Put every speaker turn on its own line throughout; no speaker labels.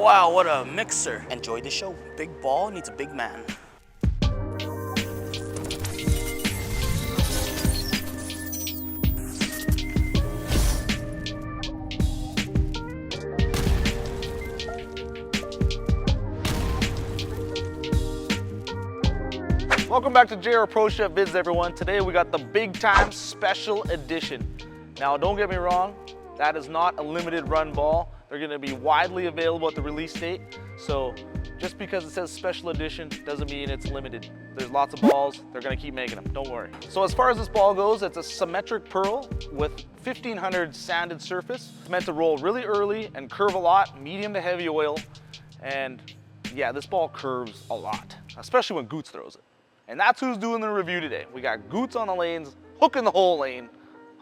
Wow, what a mixer. Enjoy the show. Big ball needs a big man.
Welcome back to JR Pro Chef Vids, everyone. Today we got the Big Time Special Edition. Now, don't get me wrong, that is not a limited run ball. They're gonna be widely available at the release date. So just because it says Special Edition doesn't mean it's limited. There's lots of balls, they're gonna keep making them, don't worry. So as far as this ball goes, it's a symmetric pearl with 1500 sanded surface. It's meant to roll really early and curve a lot, medium to heavy oil. And yeah, this ball curves a lot, especially when Goots throws it. And that's who's doing the review today. We got Goots on the lanes, hooking the whole lane,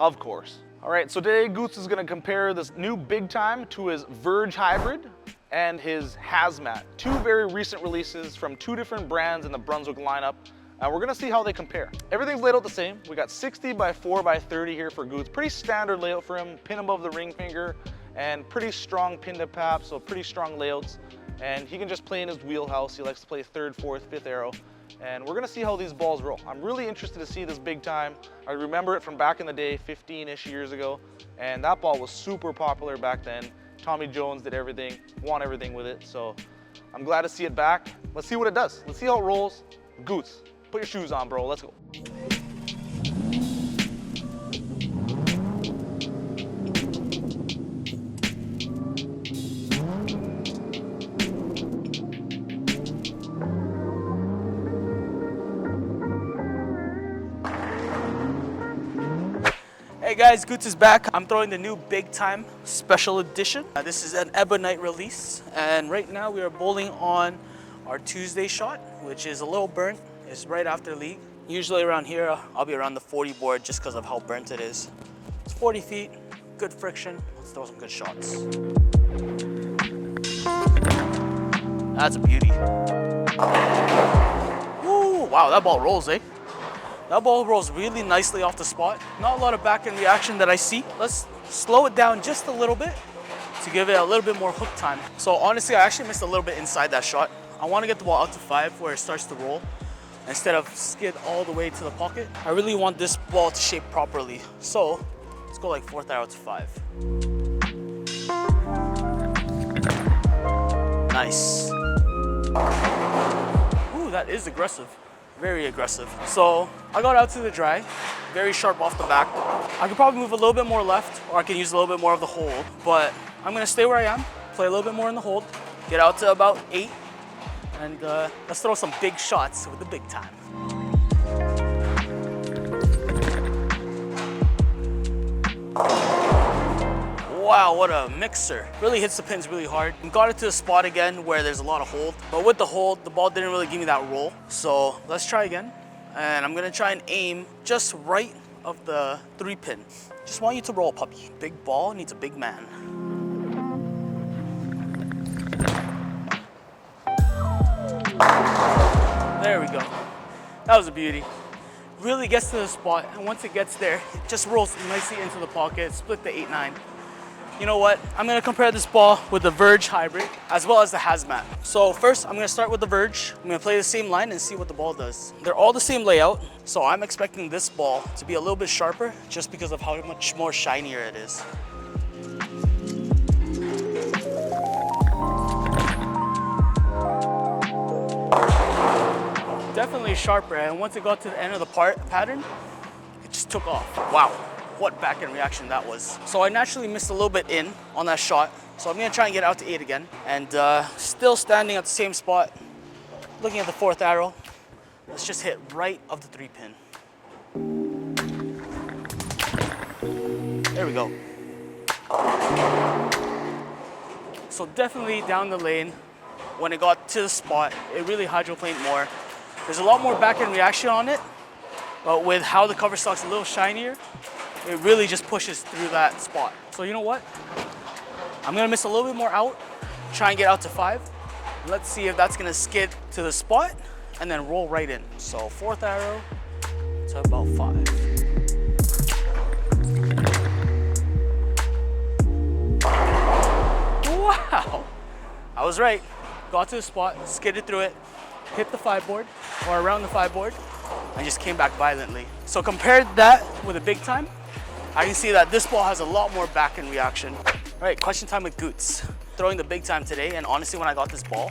of course. All right, so today Goots is gonna compare this new Big Time to his Verge Hybrid and his Hazmat. Two very recent releases from two different brands in the Brunswick lineup. And we're gonna see how they compare. Everything's laid out the same. We got 60 by 4 by 30 here for Goots. Pretty standard layout for him, pin above the ring finger, and pretty strong pin to pap, so pretty strong layouts. And he can just play in his wheelhouse. He likes to play 3rd, 4th, 5th arrow. And we're gonna see how these balls roll. I'm really interested to see this Big Time. I remember it from back in the day, 15-ish years ago, and that ball was super popular back then. Tommy Jones did everything, won everything with it, so I'm glad to see it back. Let's see what it does. Let's see how it rolls. Goots, put your shoes on, bro, let's go.
Hey guys, Goots is back. I'm throwing the new Big Time Special Edition. This is an Ebonite release, and right now we are bowling on our Tuesday shot, which is a little burnt. It's right after league. Usually around here, I'll be around the 40 board just because of how burnt it is. It's 40 feet, good friction. Let's throw some good shots. That's a beauty. Ooh, wow, that ball rolls, eh? That ball rolls really nicely off the spot. Not a lot of back-end reaction that I see. Let's slow it down just a little bit to give it a little bit more hook time. So honestly, I actually missed a little bit inside that shot. I want to get the ball out to 5 where it starts to roll instead of skid all the way to the pocket. I really want this ball to shape properly. So let's go like 4th arrow to 5. Nice. Ooh, that is aggressive. Very aggressive. So I got out to the dry, very sharp off the back. I could probably move a little bit more left, or I can use a little bit more of the hold, but I'm gonna stay where I am, play a little bit more in the hold, get out to about 8, and let's throw some big shots with the Big Time. Wow, what a mixer. Really hits the pins really hard. Got it to a spot again where there's a lot of hold. But with the hold, the ball didn't really give me that roll. So let's try again. And I'm gonna try and aim just right of the 3 pin. Just want you to roll, puppy. Big ball needs a big man. There we go. That was a beauty. Really gets to the spot, and once it gets there, it just rolls nicely into the pocket, split the 8-9. You know what? I'm gonna compare this ball with the Verge Hybrid as well as the Hazmat. So first, I'm gonna start with the Verge. I'm gonna play the same line and see what the ball does. They're all the same layout, so I'm expecting this ball to be a little bit sharper just because of how much more shinier it is. Definitely sharper, and once it got to the end of the pattern, it just took off. Wow. What back-end reaction that was. So I naturally missed a little bit in on that shot. So I'm gonna try and get out to 8 again. And still standing at the same spot, looking at the 4th arrow. Let's just hit right of the 3 pin. There we go. So definitely down the lane, when it got to the spot, it really hydroplaned more. There's a lot more back-end reaction on it, but with how the cover stock's a little shinier, it really just pushes through that spot. So you know what? I'm gonna miss a little bit more out, try and get out to 5. Let's see if that's gonna skid to the spot and then roll right in. So 4th arrow to about 5. Wow, I was right. Got to the spot, skidded through it, hit the 5-board or around the 5-board, and just came back violently. So compared that with a big time, I can see that this ball has a lot more back end reaction. All right, question time with Goots. Throwing the big time today, and honestly, when I got this ball,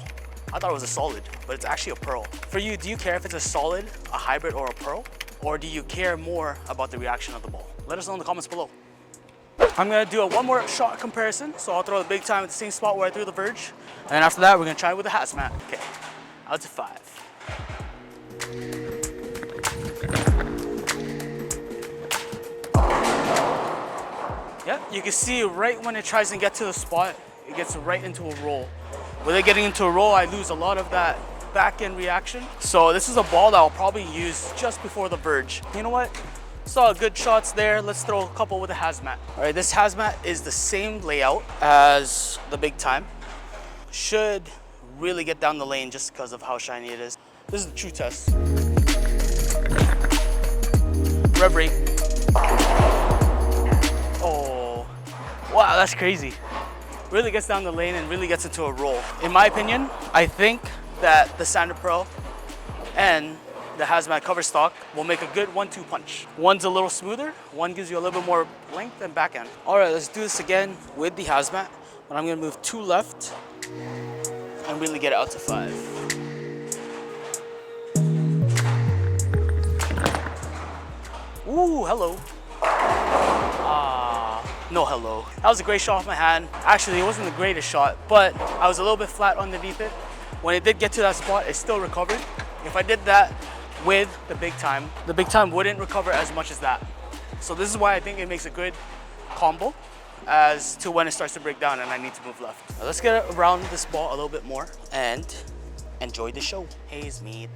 I thought it was a solid, but it's actually a pearl. For you, do you care if it's a solid, a hybrid, or a pearl? Or do you care more about the reaction of the ball? Let us know in the comments below. I'm gonna do a one more shot comparison. So I'll throw the big time at the same spot where I threw the Verge. And then after that, we're gonna try it with the Hazmat. Okay, out to 5. Yep, you can see right when it tries to get to the spot, it gets right into a roll. With it getting into a roll, I lose a lot of that back end reaction. So this is a ball that I'll probably use just before the Verge. You know what? Saw good shots there. Let's throw a couple with the Hazmat. All right, this Hazmat is the same layout as the big time. Should really get down the lane just because of how shiny it is. This is the true test. Rev rate. Oh, wow, that's crazy. Really gets down the lane and really gets into a roll. In my opinion, I think that the Standard Pro and the Hazmat cover stock will make a good 1-2 punch. One's a little smoother, one gives you a little bit more length and back end. All right, let's do this again with the Hazmat, but I'm gonna move 2 left and really get it out to 5. Ooh, hello. No hello. That was a great shot off my hand. Actually, it wasn't the greatest shot, but I was a little bit flat underneath it. When it did get to that spot, it still recovered. If I did that with the big time wouldn't recover as much as that. So this is why I think it makes a good combo as to when it starts to break down and I need to move left. Now let's get around this ball a little bit more and enjoy the show. Haze meat.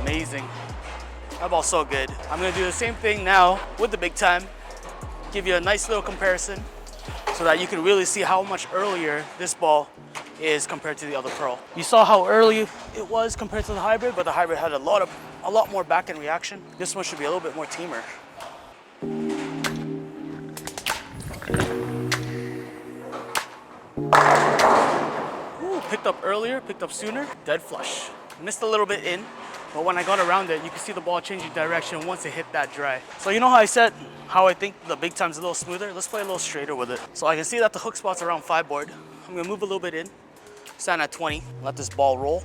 Amazing. That ball's so good. I'm gonna do the same thing now with the big time. Give you a nice little comparison so that you can really see how much earlier this ball is compared to the other pearl. You saw how early it was compared to the hybrid, but the hybrid had a lot more back end reaction. This one should be a little bit more teamer. Ooh, picked up earlier, picked up sooner, dead flush. Missed a little bit in, but when I got around it, you can see the ball changing direction once it hit that dry. So you know how I said how I think the big time's a little smoother? Let's play a little straighter with it. So I can see that the hook spot's around 5-board. I'm gonna move a little bit in, stand at 20, let this ball roll.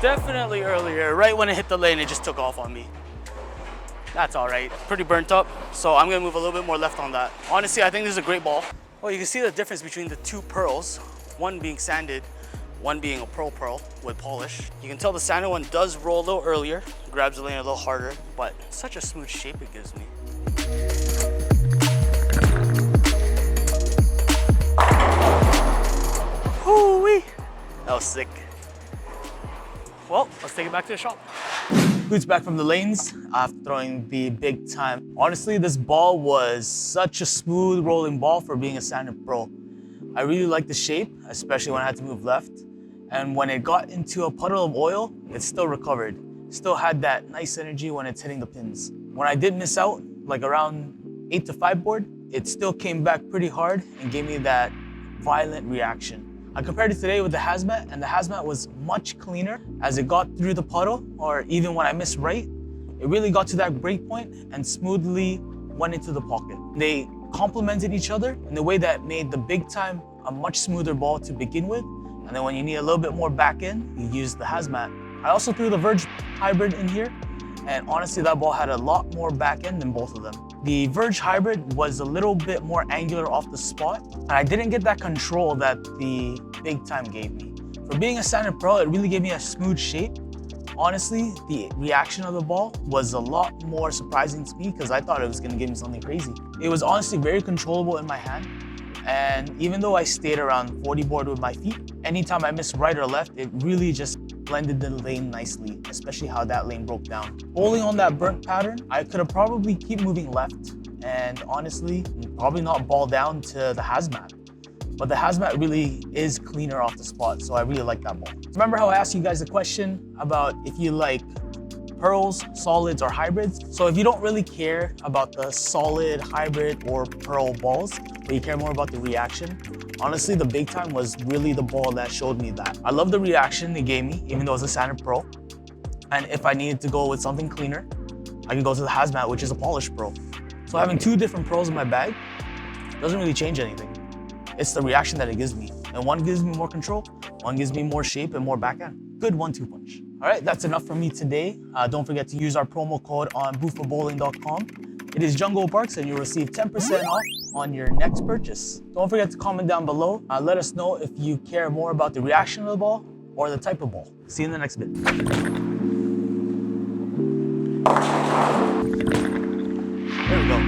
Definitely earlier, right when it hit the lane, it just took off on me. That's all right, pretty burnt up, so I'm gonna move a little bit more left on that. Honestly, I think this is a great ball. Well, you can see the difference between the 2 pearls, one being sanded, one being a pearl with polish. You can tell the sanded one does roll a little earlier, grabs the lane a little harder, but such a smooth shape it gives me. Hoo-wee! That was sick. Well, let's take it back to the shop. Boots back from the lanes after throwing the big time. Honestly, this ball was such a smooth rolling ball for being a Standard Pro. I really liked the shape, especially when I had to move left. And when it got into a puddle of oil, it still recovered. Still had that nice energy when it's hitting the pins. When I did miss out, like around 8 to 5 board, it still came back pretty hard and gave me that violent reaction. I compared it today with the Hazmat, and the Hazmat was much cleaner. As it got through the puddle, or even when I missed right, it really got to that break point and smoothly went into the pocket. They complemented each other in the way that made the big time a much smoother ball to begin with. And then when you need a little bit more back end, you use the Hazmat. I also threw the Verge Hybrid in here, and honestly, that ball had a lot more back end than both of them. The Verge Hybrid was a little bit more angular off the spot, and I didn't get that control that the big time gave me. For being a Standard Pro, it really gave me a smooth shape. Honestly, the reaction of the ball was a lot more surprising to me because I thought it was gonna give me something crazy. It was honestly very controllable in my hand. And even though I stayed around 40 board with my feet, anytime I missed right or left, it really just blended the lane nicely, especially how that lane broke down. Bowling on that burnt pattern, I could have probably keep moving left and honestly, probably not ball down to the Hazmat. but the Hazmat really is cleaner off the spot, so I really like that ball. Remember how I asked you guys a question about if you like pearls, solids, or hybrids? So if you don't really care about the solid, hybrid, or pearl balls, but you care more about the reaction, honestly, the Big Time was really the ball that showed me that. I love the reaction it gave me, even though it's a standard pro. And if I needed to go with something cleaner, I could go to the Hazmat, which is a polished pro. So having two different pros in my bag doesn't really change anything. It's the reaction that it gives me. And one gives me more control, one gives me more shape and more backhand. Good 1-2 punch. All right, that's enough from me today. Don't forget to use our promo code on boofabowling.com. It is Jungle Parks and you'll receive 10% off on your next purchase. Don't forget to comment down below. Let us know if you care more about the reaction of the ball or the type of ball. See you in the next bit. There we go.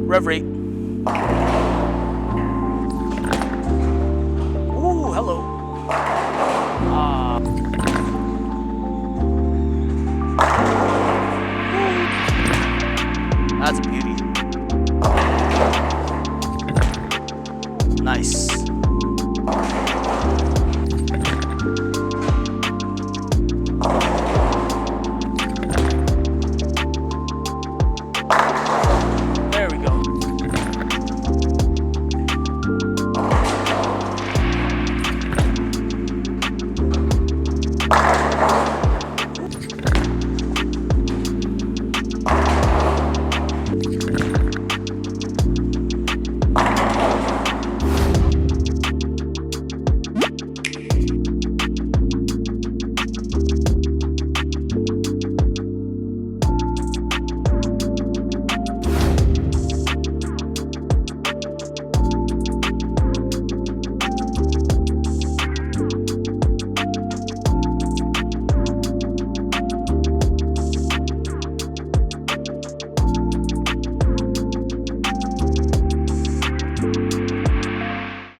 Rev rate. Ooh, hello. That's a beauty. Nice.